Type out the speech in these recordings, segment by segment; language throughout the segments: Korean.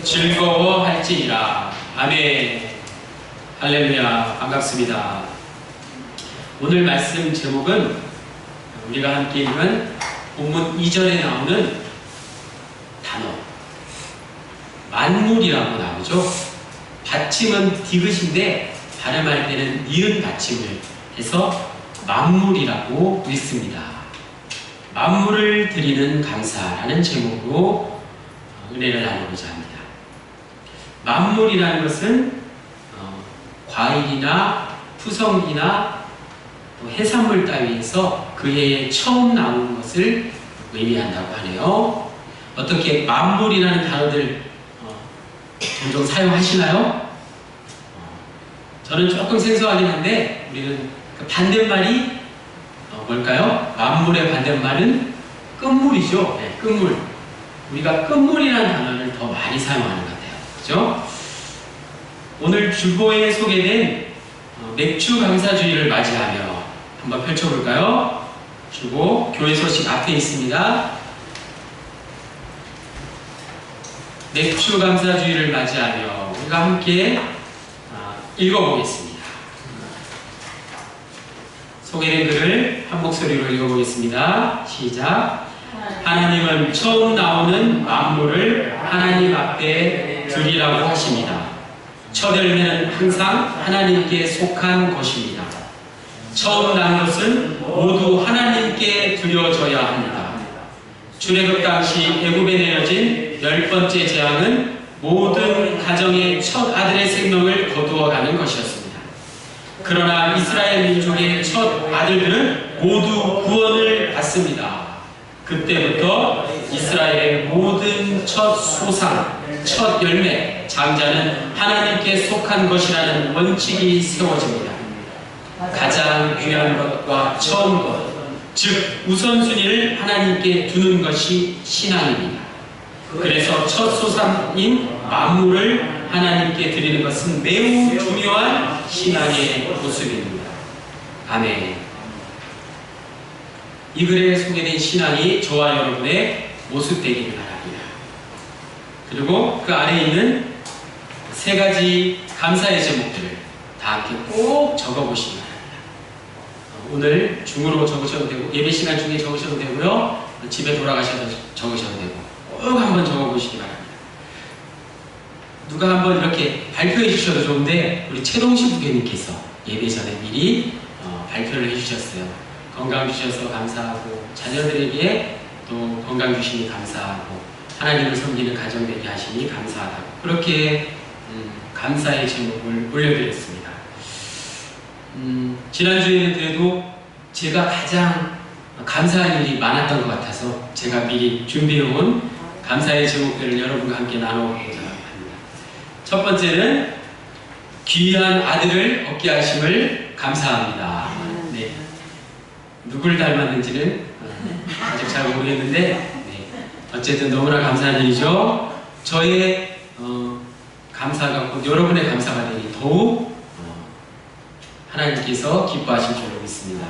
즐거워할지니라. 아멘. 할렐루야. 반갑습니다. 오늘 말씀 제목은 우리가 함께 읽은 본문 2절에 나오는 단어 만물이라고 나오죠. 받침은 디귿인데 발음할 때는 니은 받침을 해서 만물이라고 읽습니다. 만물을 드리는 감사라는 제목으로 은혜를 나누고자 합니다. 만물이라는 것은 과일이나 푸성이나 해산물 따위에서 그 해에 처음 나오는 것을 의미한다고 하네요. 어떻게 만물이라는 단어들 종종 사용하시나요? 저는 조금 생소하긴 한데 우리는 그 반대말이 뭘까요? 만물의 반대말은 끝물이죠. 네, 끝물. 우리가 끝물이라는 단어를 더 많이 사용하는 것 같아요. 그죠? 오늘 주보에 소개된 맥주 감사주의를 맞이하며 한번 펼쳐볼까요? 주보 교회 소식 앞에 있습니다. 맥주 감사주의를 맞이하며 우리가 함께 읽어보겠습니다. 소개된 글을 한 목소리로 읽어보겠습니다. 시작. 하나님은 처음 나오는 만물을 하나님 앞에 드리라고 하십니다. 첫 열매는 항상 하나님께 속한 것입니다. 처음 난 것은 모두 하나님께 드려져야 합니다. 출애굽 당시 애굽에 내려진 10번째 재앙은 모든 가정의 첫 아들의 생명을 거두어가는 것이었습니다. 그러나 이스라엘 민족의 첫 아들들은 모두 구원을 받습니다. 그때부터 이스라엘의 모든 첫 소상, 첫 열매, 장자는 하나님께 속한 것이라는 원칙이 세워집니다. 가장 귀한 것과 처음 것, 즉 우선순위를 하나님께 두는 것이 신앙입니다. 그래서 첫 소상인 만물을 하나님께 드리는 것은 매우 중요한 신앙의 모습입니다. 아멘. 이 글에 소개된 신앙이 저와 여러분의 모습 되기를 바랍니다. 그리고 그 아래에 있는 세 가지 감사의 제목들을 다 함께 꼭 적어보시기 바랍니다. 오늘 중으로 적으셔도 되고 예배 시간 중에 적으셔도 되고요. 집에 돌아가셔도 적으셔도 되고 꼭 한번 적어보시기 바랍니다. 누가 한번 이렇게 발표해 주셔도 좋은데 우리 최동식 부교님께서 예배 전에 미리 발표를 해주셨어요. 건강 주셔서 감사하고 자녀들에게 또 건강 주시니 감사하고 하나님을 섬기는 가정 되게 하시니 감사하다고 그렇게 감사의 제목을 올려드렸습니다. 지난주에는 그래도 제가 가장 감사할 일이 많았던 것 같아서 제가 미리 준비해온 감사의 제목들을 여러분과 함께 나눠보고자 합니다. 첫 번째는 귀한 아들을 얻게 하심을 감사합니다. 네. 누굴 닮았는지는 아직 잘 모르겠는데 네. 어쨌든 너무나 감사한 일이죠. 저의 감사가 곧 여러분의 감사가 되니 더욱 하나님께서 기뻐하실 줄 믿습니다.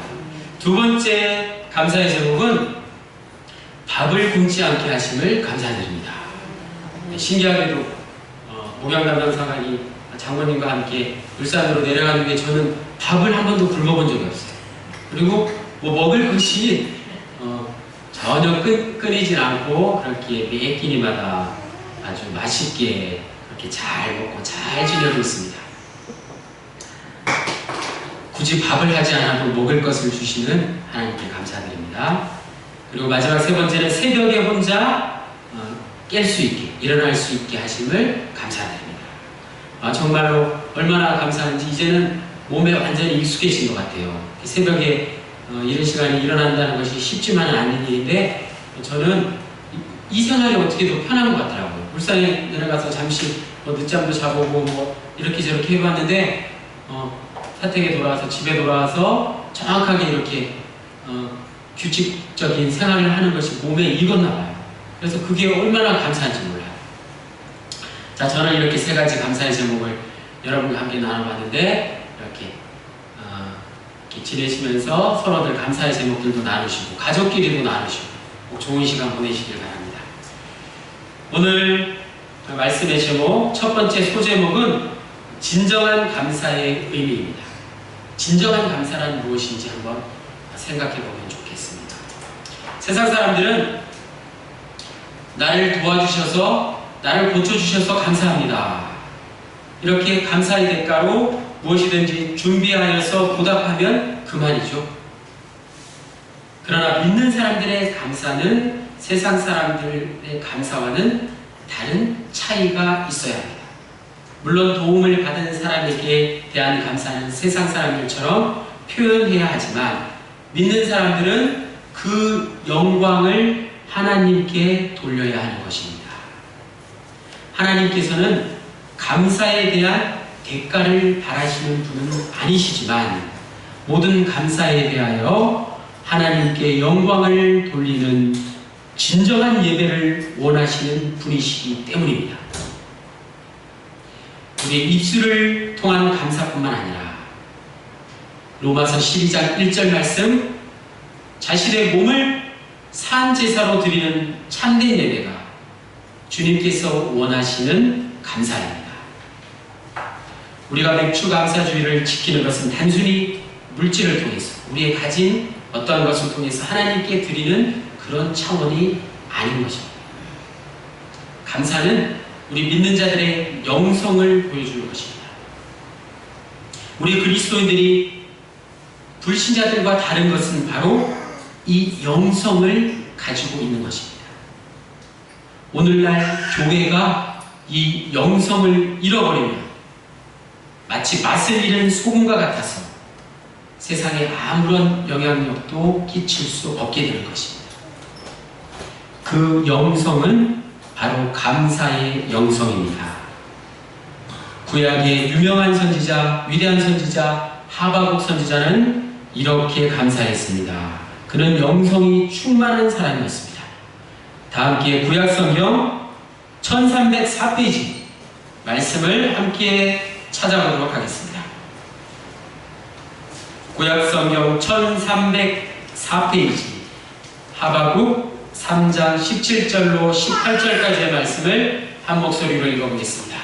두 번째 감사의 제목은 밥을 굶지 않게 하심을 감사드립니다. 네, 신기하게도 목양 담당 사관이 장모님과 함께 울산으로 내려가는 게 저는 밥을 한 번도 굶어본 적이 없어요. 그리고 뭐 먹을 것이 전혀 끊이질 않고 그렇게 매 끼니마다 아주 맛있게 그렇게 잘 먹고 잘 지내고 있습니다. 굳이 밥을 하지 않아도 먹을 것을 주시는 하나님께 감사드립니다. 그리고 마지막 세 번째는 새벽에 혼자 깰 수 있게 일어날 수 있게 하심을 감사드립니다. 정말로 얼마나 감사한지 이제는 몸에 완전히 익숙해진 것 같아요. 새벽에 이런 시간에 일어난다는 것이 쉽지만은 않은 일인데 저는 이 생활이 어떻게 더 편한 것 같더라고요. 울산에 내려가서 잠시 늦잠도 자보고 뭐 이렇게 저렇게 해봤는데 사택에 돌아와서 집에 돌아와서 정확하게 이렇게 규칙적인 생활을 하는 것이 몸에 익었나 봐요. 그래서 그게 얼마나 감사한지 몰라요. 자, 저는 이렇게 세 가지 감사의 제목을 여러분과 함께 나눠봤는데 이렇게 지내시면서 서로들 감사의 제목들도 나누시고 가족끼리도 나누시고 꼭 좋은 시간 보내시길 바랍니다. 오늘 말씀의 제목, 첫 번째 소제목은 진정한 감사의 의미입니다. 진정한 감사란 무엇인지 한번 생각해 보면 좋겠습니다. 세상 사람들은 나를 도와주셔서, 나를 고쳐주셔서 감사합니다. 이렇게 감사의 대가로 무엇이든지 준비하여서 보답하면 그만이죠. 그러나 믿는 사람들의 감사는 세상 사람들의 감사와는 다른 차이가 있어야 합니다. 물론 도움을 받은 사람에게 대한 감사는 세상 사람들처럼 표현해야 하지만 믿는 사람들은 그 영광을 하나님께 돌려야 하는 것입니다. 하나님께서는 감사에 대한 대가를 바라시는 분은 아니시지만 모든 감사에 대하여 하나님께 영광을 돌리는 진정한 예배를 원하시는 분이시기 때문입니다. 우리의 입술을 통한 감사뿐만 아니라 로마서 12장 1절 말씀, 자신의 몸을 산제사로 드리는 참된 예배가 주님께서 원하시는 감사입니다. 우리가 맥주 감사주의를 지키는 것은 단순히 물질을 통해서, 우리의 가진 어떠한 것을 통해서 하나님께 드리는 그런 차원이 아닌 것입니다. 감사는 우리 믿는 자들의 영성을 보여주는 것입니다. 우리 그리스도인들이 불신자들과 다른 것은 바로 이 영성을 가지고 있는 것입니다. 오늘날 교회가 이 영성을 잃어버리면 마치 맛을 잃은 소금과 같아서 세상에 아무런 영향력도 끼칠 수 없게 되는 것입니다. 그 영성은 바로 감사의 영성입니다. 구약의 유명한 선지자, 위대한 선지자 하바국 선지자는 이렇게 감사했습니다. 그는 영성이 충만한 사람이었습니다. 다 함께 구약성경 1304페이지 말씀을 함께 찾아보도록 하겠습니다. 구약성경 1304페이지 하바국 3장 17절로 18절까지의 말씀을 한 목소리로 읽어보겠습니다.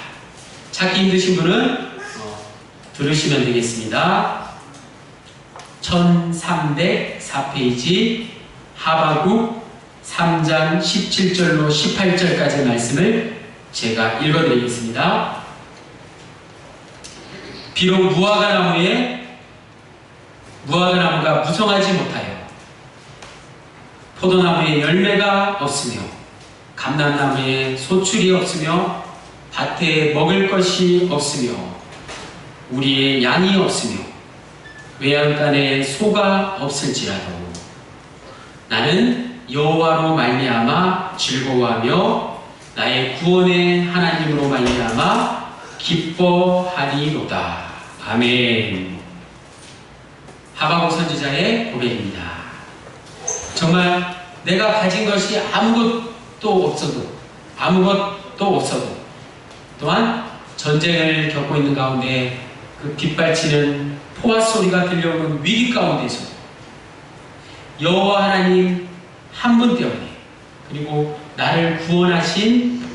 찾기 힘드신 분은 들으시면 되겠습니다. 1304페이지 하바국 3장 17절로 18절까지의 말씀을 제가 읽어드리겠습니다. 비록 무화과나무가 무성하지 못하여 포도나무에 열매가 없으며 감람나무에 소출이 없으며 밭에 먹을 것이 없으며 우리의 양이 없으며 외양간에 소가 없을지라도 나는 여호와로 말미암아 즐거워하며 나의 구원의 하나님으로 말미암아 기뻐하리로다. 아멘. 하바국 선지자의 고백입니다. 정말 내가 가진 것이 아무것도 없어도 또한 전쟁을 겪고 있는 가운데 그 빗발치는 포화 소리가 들려오는 위기 가운데서 여호와 하나님 한 분 때문에, 그리고 나를 구원하신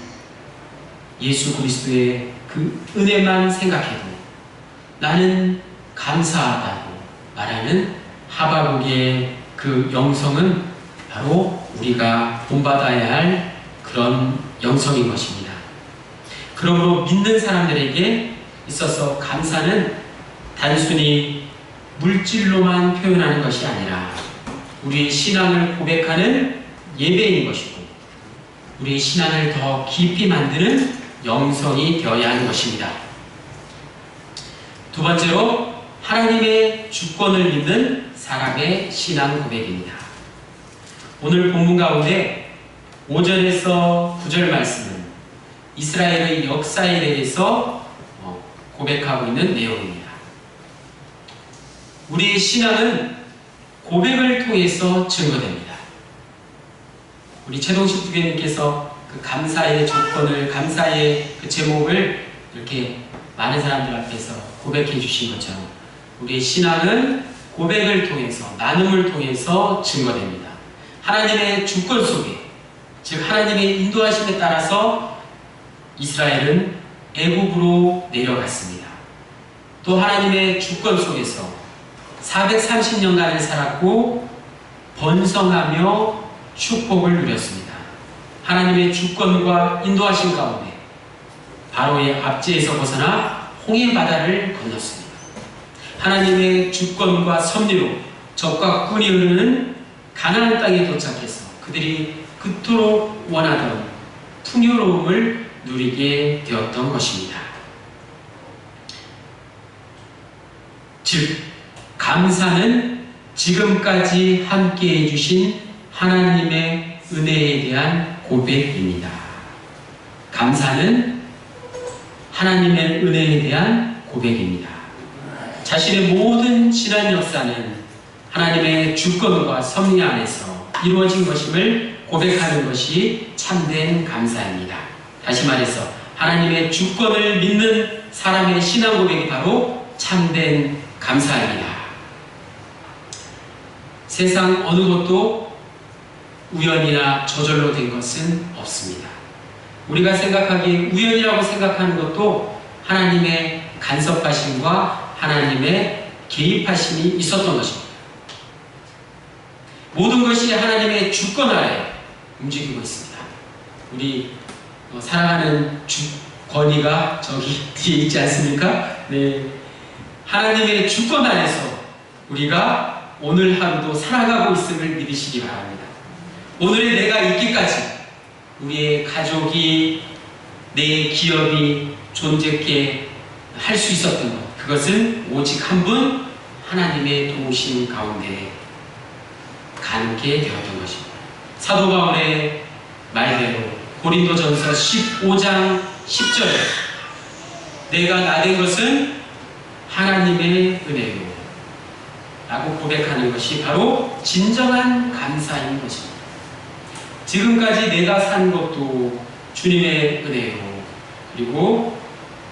예수 그리스도의 그 은혜만 생각해도 나는 감사하다고 말하는 하바국의 그 영성은 바로 우리가 본받아야 할 그런 영성인 것입니다. 그러므로 믿는 사람들에게 있어서 감사는 단순히 물질로만 표현하는 것이 아니라 우리의 신앙을 고백하는 예배인 것이고 우리의 신앙을 더 깊이 만드는 영성이 되어야 하는 것입니다. 두 번째로 하나님의 주권을 믿는 사람의 신앙 고백입니다. 오늘 본문 가운데 5절에서 9절 말씀은 이스라엘의 역사에 대해서 고백하고 있는 내용입니다. 우리의 신앙은 고백을 통해서 증거됩니다. 우리 최동식 부교님께서 그 감사의 조건을, 감사의 그 제목을 이렇게 많은 사람들 앞에서 고백해 주신 것처럼 우리의 신앙은 고백을 통해서, 나눔을 통해서 증거됩니다. 하나님의 주권 속에, 즉 하나님의 인도하심에 따라서 이스라엘은 애굽으로 내려갔습니다. 또 하나님의 주권 속에서 430년간을 살았고 번성하며 축복을 누렸습니다. 하나님의 주권과 인도하신 가운데 바로의 압제에서 벗어나 홍해 바다를 건넜습니다. 하나님의 주권과 섭리로 적과 꾼이 흐르는 가나안 땅에 도착해서 그들이 그토록 원하던 풍요로움을 누리게 되었던 것입니다. 즉, 감사는 지금까지 함께 해주신 하나님의 은혜에 대한 고백입니다. 감사는 하나님의 은혜에 대한 고백입니다. 자신의 모든 지난 역사는 하나님의 주권과 섭리 안에서 이루어진 것임을 고백하는 것이 참된 감사입니다. 다시 말해서 하나님의 주권을 믿는 사람의 신앙 고백이 바로 참된 감사입니다. 세상 어느 것도 우연이나 저절로 된 것은 없습니다. 우리가 생각하기에 우연이라고 생각하는 것도 하나님의 간섭하심과 하나님의 개입하심이 있었던 것입니다. 모든 것이 하나님의 주권 아래 움직이고 있습니다. 우리 사랑하는 권위가 저기 뒤에 있지 않습니까? 네. 하나님의 주권 안에서 우리가 오늘 하루도 살아가고 있음을 믿으시기 바랍니다. 오늘의 내가 있기까지 우리의 가족이, 내 기업이 존재케 할 수 있었던 것, 그것은 오직 한 분 하나님의 도우심 가운데 가능케 되었던 것입니다. 사도 바울의 말대로 고린도전서 15장 10절에 내가 나된 것은 하나님의 은혜요 라고 고백하는 것이 바로 진정한 감사인 것입니다. 지금까지 내가 산 것도 주님의 은혜요, 그리고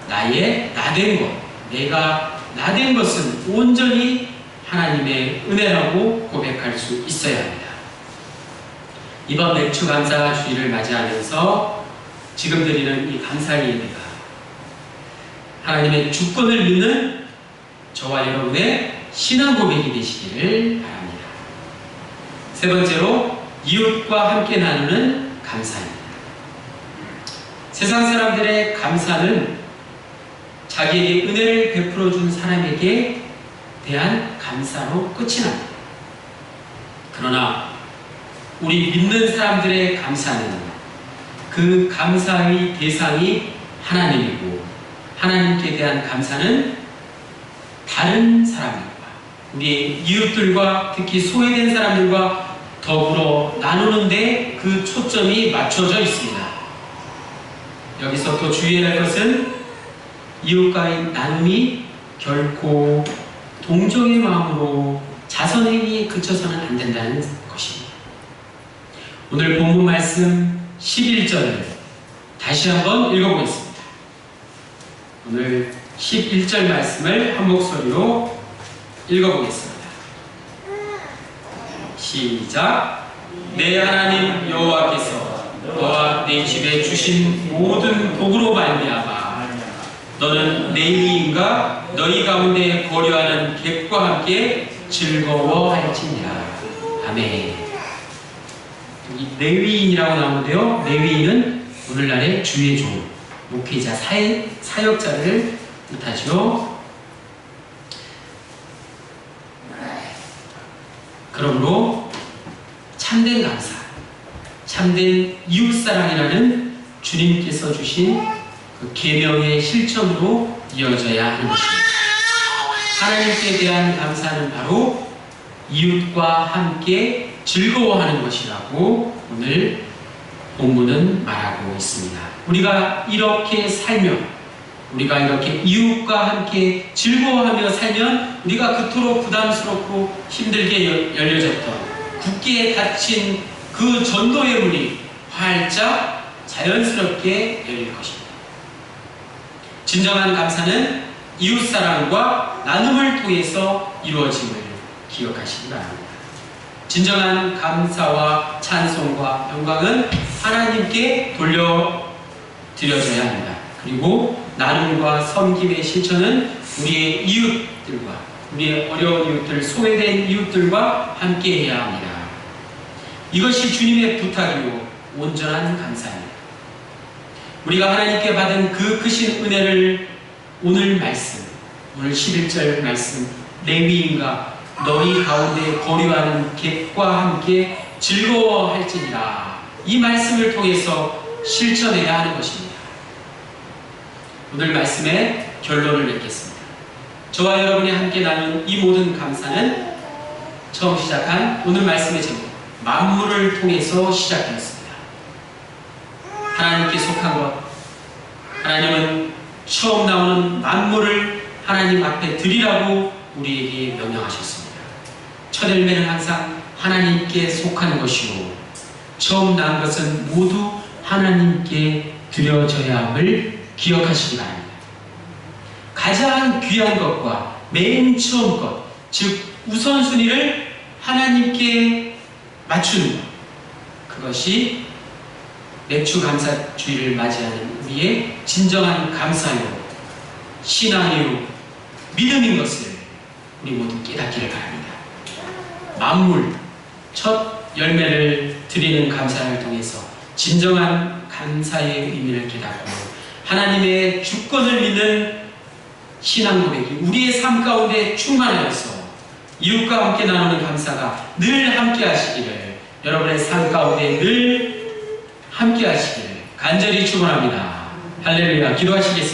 나의 나된 것, 내가 나된 것은 온전히 하나님의 은혜라고 고백할 수 있어야 합니다. 이번 맥주 감사 주일을 맞이하면서 지금 드리는 이 감사의 예배가 하나님의 주권을 믿는 저와 여러분의 신앙 고백이 되시기를 바랍니다. 세 번째로 이웃과 함께 나누는 감사입니다. 세상 사람들의 감사는 자기에게 은혜를 베풀어 준 사람에게 대한 감사로 끝이 납니다. 그러나 우리 믿는 사람들의 감사는 그 감사의 대상이 하나님이고, 하나님께 대한 감사는 다른 사람들과, 우리의 이웃들과, 특히 소외된 사람들과 더불어 나누는데 그 초점이 맞춰져 있습니다. 여기서 또 주의해야 할 것은 이웃과의 나눔이 결코 동정의 마음으로 자선행위에 그쳐서는 안 된다는 것입니다. 오늘 본문 말씀 11절을 다시 한번 읽어보겠습니다. 오늘 11절 말씀을 한 목소리로 읽어보겠습니다. 시작. 내 하나님 여호와께서 너와 내 집에 주신 모든 복으로 말미암아 너는 레위인과 너희 가운데 거류하는 객과 함께 즐거워할지니라. 아멘. 여기 레위인이라고 나오는데요, 레위인은 오늘날의 주의 종, 목회자, 사역자를 뜻하죠. 그러므로 참된 감사, 참된 이웃사랑이라는 주님께서 주신 그 계명의 실천으로 이어져야 하는 것입니다. 하나님께 대한 감사는 바로 이웃과 함께 즐거워하는 것이라고 오늘 본문은 말하고 있습니다. 우리가 이렇게 살면, 우리가 이렇게 이웃과 함께 즐거워하며 살면 우리가 그토록 부담스럽고 힘들게 열려졌던, 굳게 닫힌 그 전도의 문이 활짝 자연스럽게 열릴 것입니다. 진정한 감사는 이웃사랑과 나눔을 통해서 이루어짐을 기억하시기 바랍니다. 진정한 감사와 찬송과 영광은 하나님께 드려져야 합니다. 그리고 나눔과 섬김의 실천은 우리의 이웃들과 우리의 어려운 이웃들, 소외된 이웃들과 함께 해야 합니다. 이것이 주님의 부탁이요 온전한 감사입니다. 우리가 하나님께 받은 그 크신 은혜를 오늘 말씀, 오늘 11절 말씀, 레위인과 너희 가운데 거류하는 객과 함께 즐거워할지니라, 이 말씀을 통해서 실천해야 하는 것입니다. 오늘 말씀의 결론을 맺겠습니다. 저와 여러분이 함께 나눈 이 모든 감사는 처음 시작한 오늘 말씀의 제목, 만물을 통해서 시작되었습니다. 하나님께 속한 것, 하나님은 처음 나오는 만물을 하나님 앞에 드리라고 우리에게 명령하셨습니다. 첫 열매는 항상 하나님께 속한 것이고 처음 난 것은 모두 하나님께 드려져야 함을 기억하시기 바랍니다. 가장 귀한 것과 맨 처음 것, 즉 우선순위를 하나님께 맞추는 것, 그것이 맥주 감사주의를 맞이하는 우리의 진정한 감사요, 신앙이요, 믿음인 것을 우리 모두 깨닫기를 바랍니다. 만물, 첫 열매를 드리는 감사를 통해서 진정한 감사의 의미를 깨닫고 하나님의 주권을 믿는 신앙 고백이 우리의 삶 가운데 충만하여서 이웃과 함께 나누는 감사가 늘 함께 하시기를, 여러분의 삶 가운데 늘 함께 하시기를 간절히 축원합니다. 할렐루야. 기도하시겠습니다.